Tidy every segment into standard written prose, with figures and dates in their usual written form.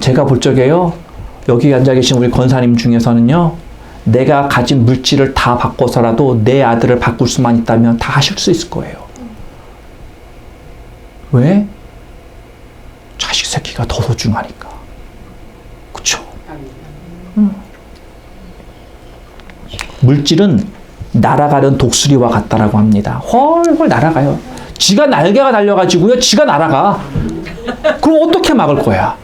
제가 볼 적에요, 여기 앉아 계신 우리 권사님 중에서는요, 내가 가진 물질을 다 바꿔서라도 내 아들을 바꿀 수만 있다면 다 하실 수 있을 거예요. 왜? 자식 새끼가 더 소중하니까. 그쵸? 물질은 날아가는 독수리와 같다라고 합니다. 훨훨 날아가요. 지가 날개가 달려가지고요, 지가 날아가. 그럼 어떻게 막을 거야?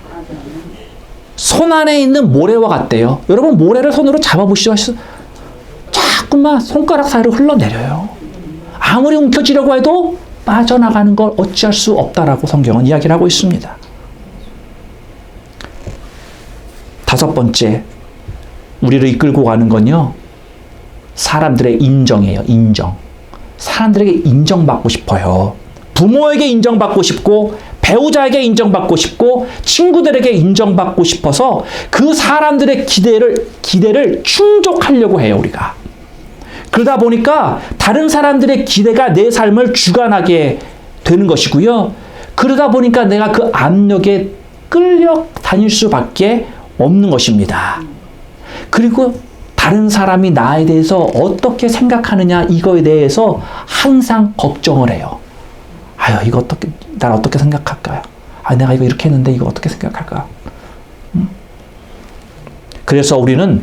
손 안에 있는 모래와 같대요. 여러분, 모래를 손으로 잡아보시죠. 자꾸만 손가락 사이로 흘러내려요. 아무리 움켜쥐려고 해도 빠져나가는 걸 어찌할 수 없다라고 성경은 이야기를 하고 있습니다. 다섯 번째, 우리를 이끌고 가는 건요, 사람들의 인정이에요. 인정. 사람들에게 인정받고 싶어요. 부모에게 인정받고 싶고, 배우자에게 인정받고 싶고, 친구들에게 인정받고 싶어서 그 사람들의 기대를 충족하려고 해요, 우리가. 그러다 보니까 다른 사람들의 기대가 내 삶을 주관하게 되는 것이고요. 그러다 보니까 내가 그 압력에 끌려 다닐 수밖에 없는 것입니다. 그리고 다른 사람이 나에 대해서 어떻게 생각하느냐, 이거에 대해서 항상 걱정을 해요. 아유, 이거 날 어떻게 생각할까요? 아, 내가 이거 이렇게 했는데 이거 어떻게 생각할까? 그래서 우리는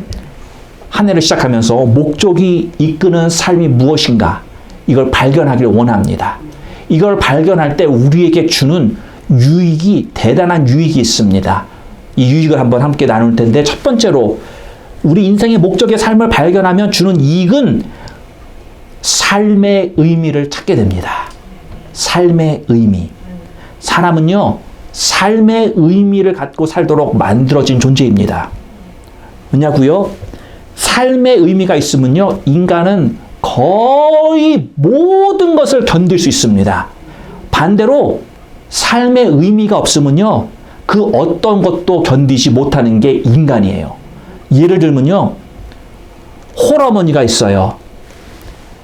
한 해를 시작하면서 목적이 이끄는 삶이 무엇인가, 이걸 발견하기를 원합니다. 이걸 발견할 때 우리에게 주는 유익이, 대단한 유익이 있습니다. 이 유익을 한번 함께 나눌 텐데, 첫 번째로 우리 인생의 목적의 삶을 발견하면 주는 이익은 삶의 의미를 찾게 됩니다. 삶의 의미. 사람은요, 삶의 의미를 갖고 살도록 만들어진 존재입니다. 왜냐고요? 삶의 의미가 있으면요, 인간은 거의 모든 것을 견딜 수 있습니다. 반대로 삶의 의미가 없으면요, 그 어떤 것도 견디지 못하는 게 인간이에요. 예를 들면요, 홀어머니가 있어요.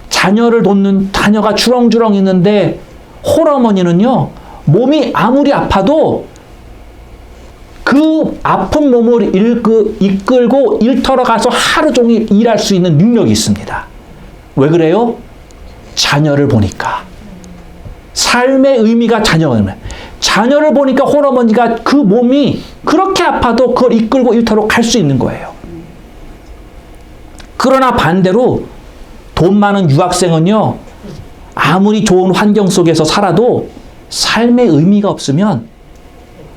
자녀를 돕는, 자녀가 주렁주렁 있는데 홀어머니는요, 몸이 아무리 아파도 그 아픈 몸을 이끌고 일터로 가서 하루 종일 일할 수 있는 능력이 있습니다. 왜 그래요? 자녀를 보니까. 삶의 의미가 자녀를 보니까 홀어머니가 그 몸이 그렇게 아파도 그걸 이끌고 일터로 갈 수 있는 거예요. 그러나 반대로 돈 많은 유학생은요, 아무리 좋은 환경 속에서 살아도 삶의 의미가 없으면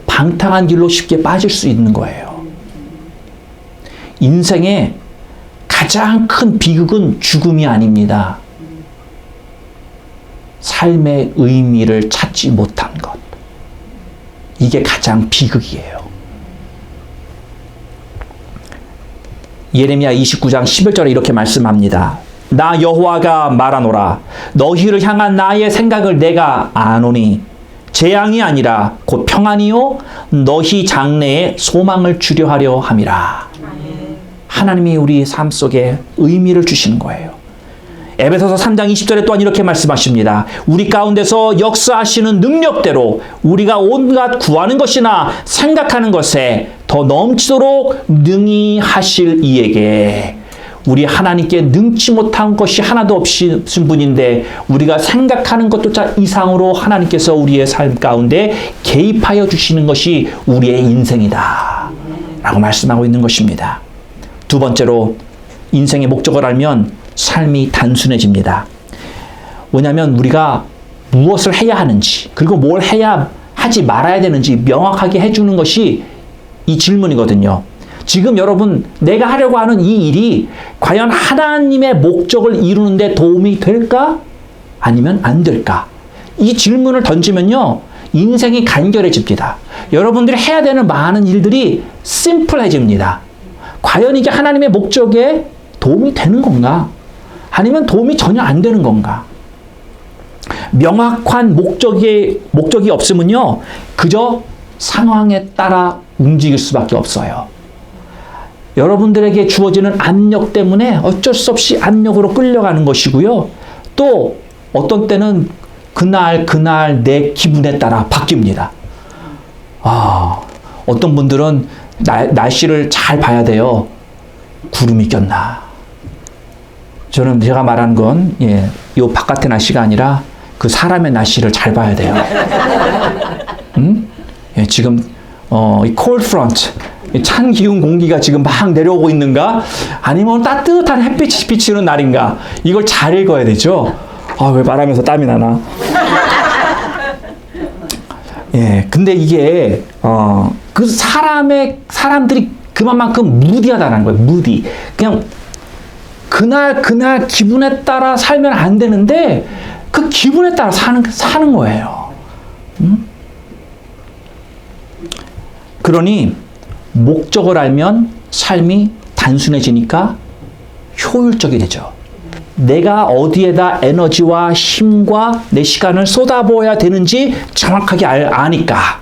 방탕한 길로 쉽게 빠질 수 있는 거예요. 인생의 가장 큰 비극은 죽음이 아닙니다. 삶의 의미를 찾지 못한 것. 이게 가장 비극이에요. 예레미야 29장 11절에 이렇게 말씀합니다. 나 여호와가 말하노라. 너희를 향한 나의 생각을 내가 아노니 재앙이 아니라 곧 평안이요 너희 장래에 소망을 주려 하려 함이라. 하나님이 우리 삶 속에 의미를 주시는 거예요. 에베소서 3장 20절에 또한 이렇게 말씀하십니다. 우리 가운데서 역사하시는 능력대로 우리가 온갖 구하는 것이나 생각하는 것에 더 넘치도록 능히 하실 이에게. 우리 하나님께 능치 못한 것이 하나도 없으신 분인데 우리가 생각하는 것조차 이상으로 하나님께서 우리의 삶 가운데 개입하여 주시는 것이 우리의 인생이다 라고 말씀하고 있는 것입니다. 두 번째로, 인생의 목적을 알면 삶이 단순해집니다. 왜냐하면 우리가 무엇을 해야 하는지, 그리고 뭘 해야 하지 말아야 되는지 명확하게 해주는 것이 이 질문이거든요. 지금 여러분, 내가 하려고 하는 이 일이 과연 하나님의 목적을 이루는 데 도움이 될까? 아니면 안 될까? 이 질문을 던지면요, 인생이 간결해집니다. 여러분들이 해야 되는 많은 일들이 심플해집니다. 과연 이게 하나님의 목적에 도움이 되는 건가? 아니면 도움이 전혀 안 되는 건가? 명확한 목적이 없으면요, 그저 상황에 따라 움직일 수밖에 없어요. 여러분들에게 주어지는 압력 때문에 어쩔 수 없이 압력으로 끌려가는 것이고요. 또 어떤 때는 그날 내 기분에 따라 바뀝니다. 어떤 분들은 날씨를 잘 봐야 돼요. 구름이 꼈나. 저는 제가 말한 건, 요 바깥의 날씨가 아니라 그 사람의 날씨를 잘 봐야 돼요. 지금, 이 cold front, 찬 기운 공기가 지금 막 내려오고 있는가? 아니면 따뜻한 햇빛이 비치는 날인가? 이걸 잘 읽어야 되죠? 왜 말하면서 땀이 나나? 근데 이게, 그 사람들이 그만큼 무디하다는 거예요. 무디. 그냥, 그날 기분에 따라 살면 안 되는데, 그 기분에 따라 사는 거예요. 그러니, 목적을 알면 삶이 단순해지니까 효율적이 되죠. 내가 어디에다 에너지와 힘과 내 시간을 쏟아부어야 되는지 정확하게 아니까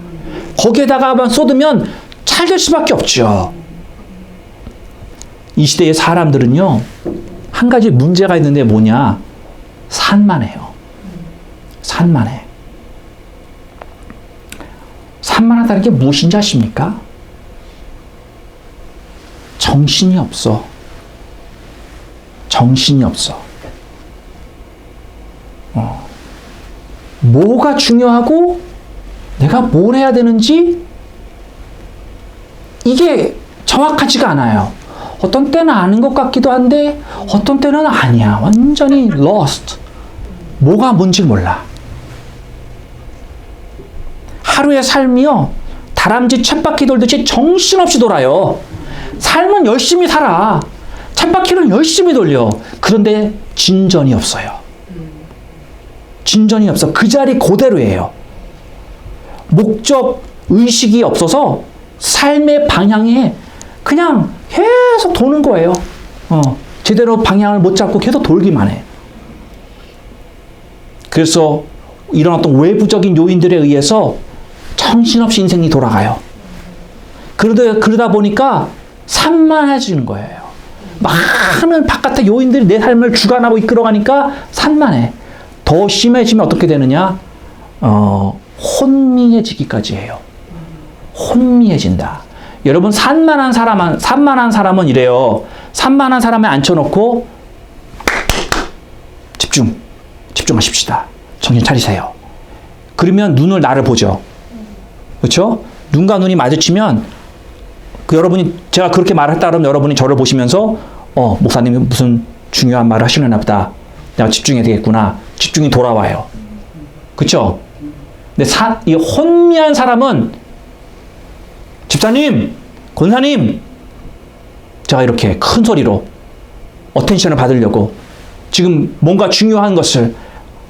거기에다가만 쏟으면 잘 될 수밖에 없죠. 이 시대의 사람들은요, 한 가지 문제가 있는데 뭐냐? 산만해요. 산만해. 산만하다는 게 무엇인지 아십니까? 정신이 없어. 정신이 없어. 뭐가 중요하고 내가 뭘 해야 되는지 이게 정확하지가 않아요. 어떤 때는 아는 것 같기도 한데 어떤 때는 아니야. 완전히 lost. 뭐가 뭔지 몰라. 하루의 삶이요, 다람쥐 쳇바퀴 돌듯이 정신없이 돌아요. 삶은 열심히 살아. 쳇바퀴는 열심히 돌려. 그런데 진전이 없어요. 진전이 없어. 그 자리 그대로예요. 목적 의식이 없어서 삶의 방향에 그냥 계속 도는 거예요. 제대로 방향을 못 잡고 계속 돌기만 해. 그래서 이런 어떤 외부적인 요인들에 의해서 정신없이 인생이 돌아가요. 그러다 보니까 산만해지는 거예요. 많은 바깥의 요인들이 내 삶을 주관하고 이끌어가니까 산만해. 더 심해지면 어떻게 되느냐? 혼미해지기까지 해요. 혼미해진다. 여러분, 산만한 사람은 이래요. 산만한 사람에 앉혀놓고 집중하십시다. 정신 차리세요. 그러면 나를 보죠. 그렇죠? 눈과 눈이 마주치면 제가 그렇게 말했다 그러면 여러분이 저를 보시면서 목사님이 무슨 중요한 말을 하시려나 보다. 내가 집중해야 되겠구나. 집중이 돌아와요. 그렇죠? 근데 이 혼미한 사람은 집사님, 권사님, 제가 이렇게 큰 소리로 어텐션을 받으려고 지금 뭔가 중요한 것을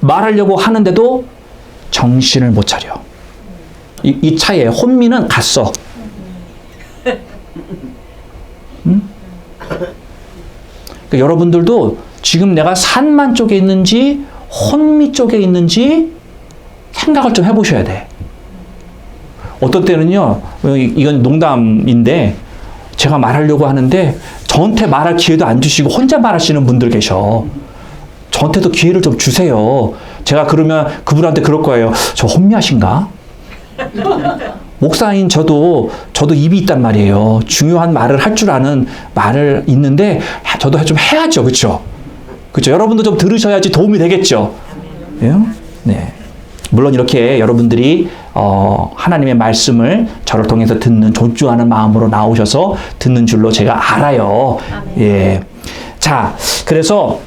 말하려고 하는데도 정신을 못 차려. 이 차이에 혼미는 갔어. 그러니까 여러분들도 지금 내가 산만 쪽에 있는지 혼미 쪽에 있는지 생각을 좀 해보셔야 돼. 어떤 때는요, 이건 농담인데 제가 말하려고 하는데 저한테 말할 기회도 안 주시고 혼자 말하시는 분들 계셔. 저한테도 기회를 좀 주세요. 제가 그러면 그분한테 그럴 거예요. 저 혼미하신가? 목사인 저도 입이 있단 말이에요. 중요한 말을 할 줄 아는 말을 있는데 저도 좀 해야죠. 그렇죠? 그렇죠? 여러분도 좀 들으셔야지 도움이 되겠죠. 네. 물론 이렇게 여러분들이 하나님의 말씀을 저를 통해서 듣는 존중하는 마음으로 나오셔서 듣는 줄로 제가 알아요. 예. 자, 그래서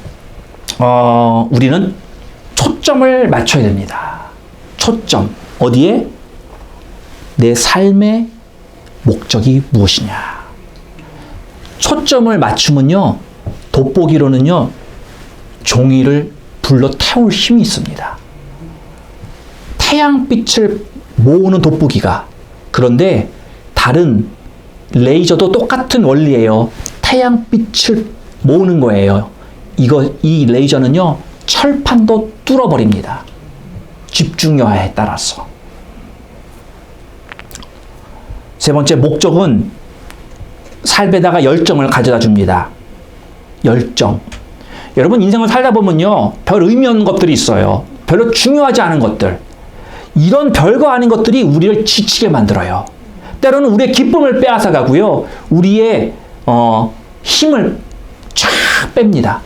우리는 초점을 맞춰야 됩니다. 초점. 어디에? 내 삶의 목적이 무엇이냐. 초점을 맞추면요, 돋보기로는요, 종이를 불러 태울 힘이 있습니다. 태양빛을 모으는 돋보기가. 그런데 다른 레이저도 똑같은 원리예요. 태양빛을 모으는 거예요. 이 레이저는요, 철판도 뚫어버립니다. 집중여하에 따라서. 세 번째, 목적은 삶에다가 열정을 가져다 줍니다. 열정. 여러분, 인생을 살다 보면요, 별 의미 없는 것들이 있어요. 별로 중요하지 않은 것들. 이런 별거 아닌 것들이 우리를 지치게 만들어요. 때로는 우리의 기쁨을 빼앗아 가고요. 우리의 힘을 쫙 뺍니다.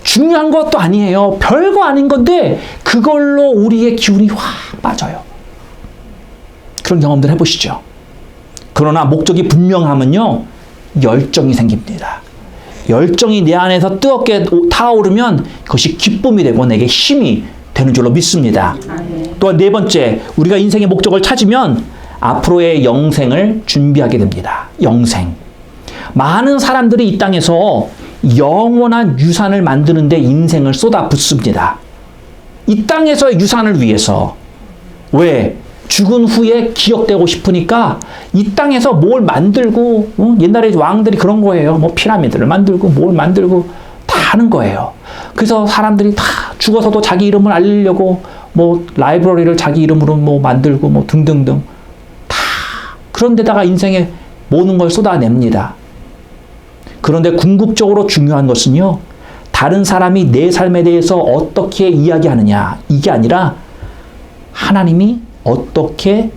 중요한 것도 아니에요. 별거 아닌 건데 그걸로 우리의 기운이 확 빠져요. 그런 경험들 해보시죠. 그러나 목적이 분명하면요, 열정이 생깁니다. 열정이 내 안에서 뜨겁게 타오르면 그것이 기쁨이 되고 내게 힘이 되는 줄로 믿습니다. 또한 네 번째, 우리가 인생의 목적을 찾으면 앞으로의 영생을 준비하게 됩니다. 영생. 많은 사람들이 이 땅에서 영원한 유산을 만드는데 인생을 쏟아붓습니다. 이 땅에서의 유산을 위해서. 왜? 죽은 후에 기억되고 싶으니까 이 땅에서 뭘 만들고, 옛날에 왕들이 그런 거예요. 뭐 피라미드를 만들고 뭘 만들고 다 하는 거예요. 그래서 사람들이 다 죽어서도 자기 이름을 알리려고 뭐 라이브러리를 자기 이름으로 뭐 만들고 뭐 등등등 다 그런 데다가 인생의 모든 걸 쏟아냅니다. 그런데 궁극적으로 중요한 것은요, 다른 사람이 내 삶에 대해서 어떻게 이야기하느냐, 이게 아니라 하나님이 어떻게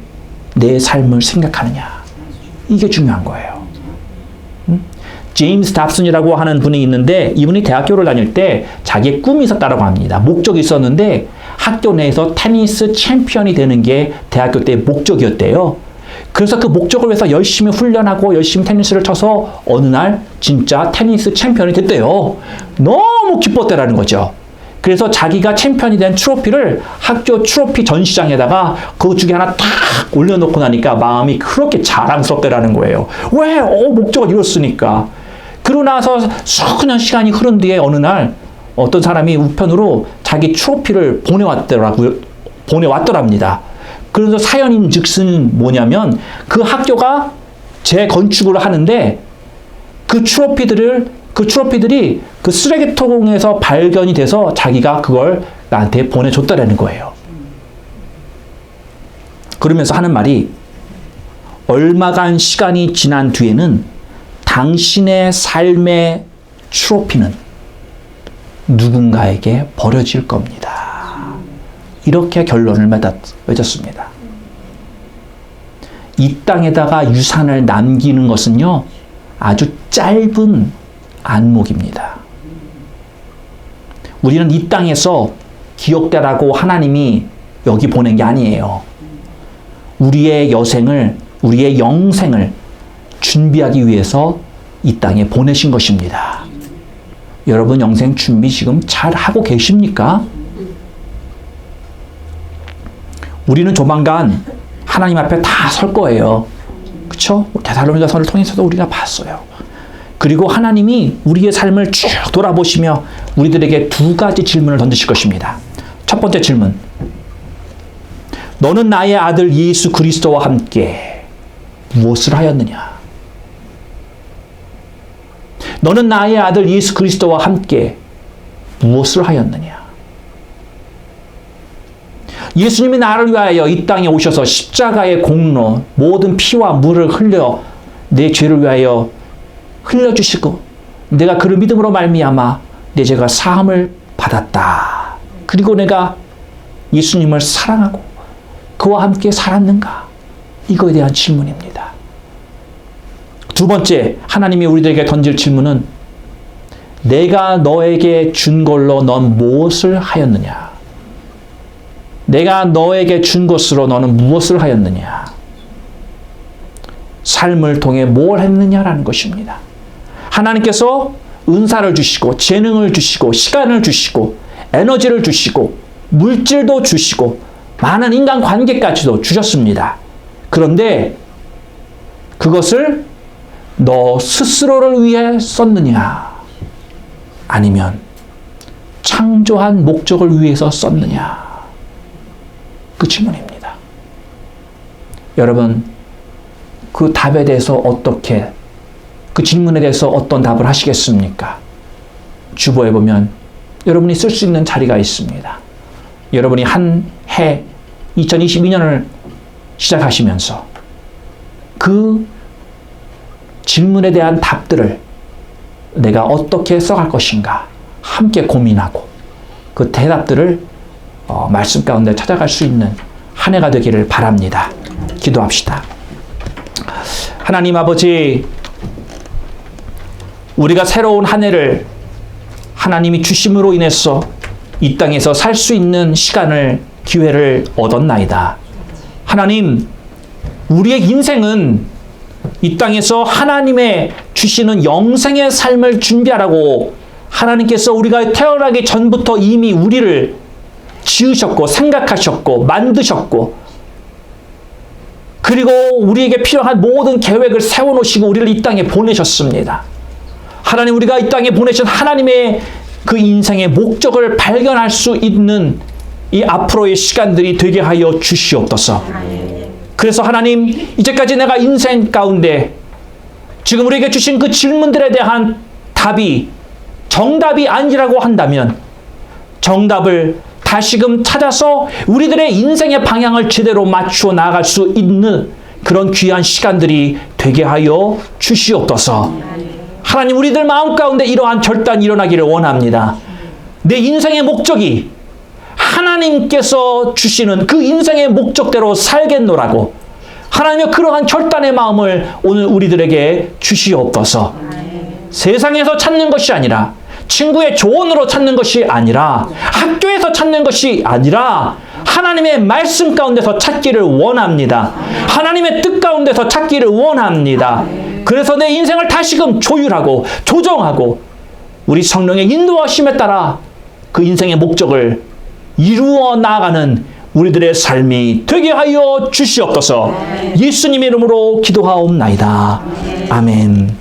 내 삶을 생각하느냐, 이게 중요한 거예요. 제임스 답슨이라고 하는 분이 있는데, 이분이 대학교를 다닐 때 자기의 꿈이 있었다고 합니다. 목적이 있었는데 학교 내에서 테니스 챔피언이 되는 게 대학교 때의 목적이었대요. 그래서 그 목적을 위해서 열심히 훈련하고 열심히 테니스를 쳐서 어느 날 진짜 테니스 챔피언이 됐대요. 너무 기뻤대라는 거죠. 그래서 자기가 챔피언이 된 트로피를 학교 트로피 전시장에다가 그 중에 하나 탁 올려놓고 나니까 마음이 그렇게 자랑스럽대라는 거예요. 왜? 목적을 이뤘으니까. 그러고 나서 수년 시간이 흐른 뒤에 어느 날 어떤 사람이 우편으로 자기 트로피를 보내왔더랍니다. 그래서 사연인 즉슨 뭐냐면, 그 학교가 재건축을 하는데 그 트로피들이 그 쓰레기통에서 발견이 돼서 자기가 그걸 나한테 보내줬다라는 거예요. 그러면서 하는 말이, 얼마간 시간이 지난 뒤에는 당신의 삶의 트로피는 누군가에게 버려질 겁니다. 이렇게 결론을 맺었습니다. 이 땅에다가 유산을 남기는 것은요, 아주 짧은 안목입니다. 우리는 이 땅에서 기억되라고 하나님이 여기 보낸 게 아니에요. 우리의 여생을, 우리의 영생을 준비하기 위해서 이 땅에 보내신 것입니다. 여러분 영생 준비 지금 잘 하고 계십니까? 우리는 조만간 하나님 앞에 다 설 거예요. 그렇죠? 데살로니가서를 통해서도 우리가 봤어요. 그리고 하나님이 우리의 삶을 쭉 돌아보시며 우리들에게 두 가지 질문을 던지실 것입니다. 첫 번째 질문. 너는 나의 아들 예수 그리스도와 함께 무엇을 하였느냐? 너는 나의 아들 예수 그리스도와 함께 무엇을 하였느냐? 예수님이 나를 위하여 이 땅에 오셔서 십자가의 공로, 모든 피와 물을 흘려 내 죄를 위하여 흘려주시고, 내가 그를 믿음으로 말미암아 내 죄가 사함을 받았다. 그리고 내가 예수님을 사랑하고 그와 함께 살았는가? 이거에 대한 질문입니다. 두 번째, 하나님이 우리들에게 던질 질문은, 내가 너에게 준 걸로 넌 무엇을 하였느냐? 내가 너에게 준 것으로 너는 무엇을 하였느냐? 삶을 통해 뭘 했느냐라는 것입니다. 하나님께서 은사를 주시고 재능을 주시고 시간을 주시고 에너지를 주시고 물질도 주시고 많은 인간관계까지도 주셨습니다. 그런데 그것을 너 스스로를 위해 썼느냐? 아니면 창조한 목적을 위해서 썼느냐? 그 질문입니다. 여러분, 그 답에 대해서 어떻게, 그 질문에 대해서 어떤 답을 하시겠습니까? 주보에 보면 여러분이 쓸 수 있는 자리가 있습니다. 여러분이 한 해 2022년을 시작하시면서 그 질문에 대한 답들을 내가 어떻게 써갈 것인가 함께 고민하고 그 대답들을 말씀 가운데 찾아갈 수 있는 한 해가 되기를 바랍니다. 기도합시다. 하나님 아버지, 우리가 새로운 한 해를 하나님이 주심으로 인해서 이 땅에서 살 수 있는 시간을, 기회를 얻었나이다. 하나님, 우리의 인생은 이 땅에서 하나님의 주시는 영생의 삶을 준비하라고 하나님께서 우리가 태어나기 전부터 이미 우리를 지으셨고 생각하셨고 만드셨고, 그리고 우리에게 필요한 모든 계획을 세워놓으시고 우리를 이 땅에 보내셨습니다. 하나님, 우리가 이 땅에 보내신 하나님의 그 인생의 목적을 발견할 수 있는 이 앞으로의 시간들이 되게 하여 주시옵소서. 그래서 하나님, 이제까지 내가 인생 가운데 지금 우리에게 주신 그 질문들에 대한 답이 정답이 아니라고 한다면 정답을 다시금 찾아서 우리들의 인생의 방향을 제대로 맞추어 나아갈 수 있는 그런 귀한 시간들이 되게 하여 주시옵소서. 하나님, 우리들 마음 가운데 이러한 결단이 일어나기를 원합니다. 내 인생의 목적이 하나님께서 주시는 그 인생의 목적대로 살겠노라고 하나님의 그러한 결단의 마음을 오늘 우리들에게 주시옵소서. 세상에서 찾는 것이 아니라, 친구의 조언으로 찾는 것이 아니라, 학교에서 찾는 것이 아니라 하나님의 말씀 가운데서 찾기를 원합니다. 하나님의 뜻 가운데서 찾기를 원합니다. 그래서 내 인생을 다시금 조율하고 조정하고 우리 성령의 인도하심에 따라 그 인생의 목적을 이루어 나아가는 우리들의 삶이 되게 하여 주시옵소서. 예수님의 이름으로 기도하옵나이다. 아멘.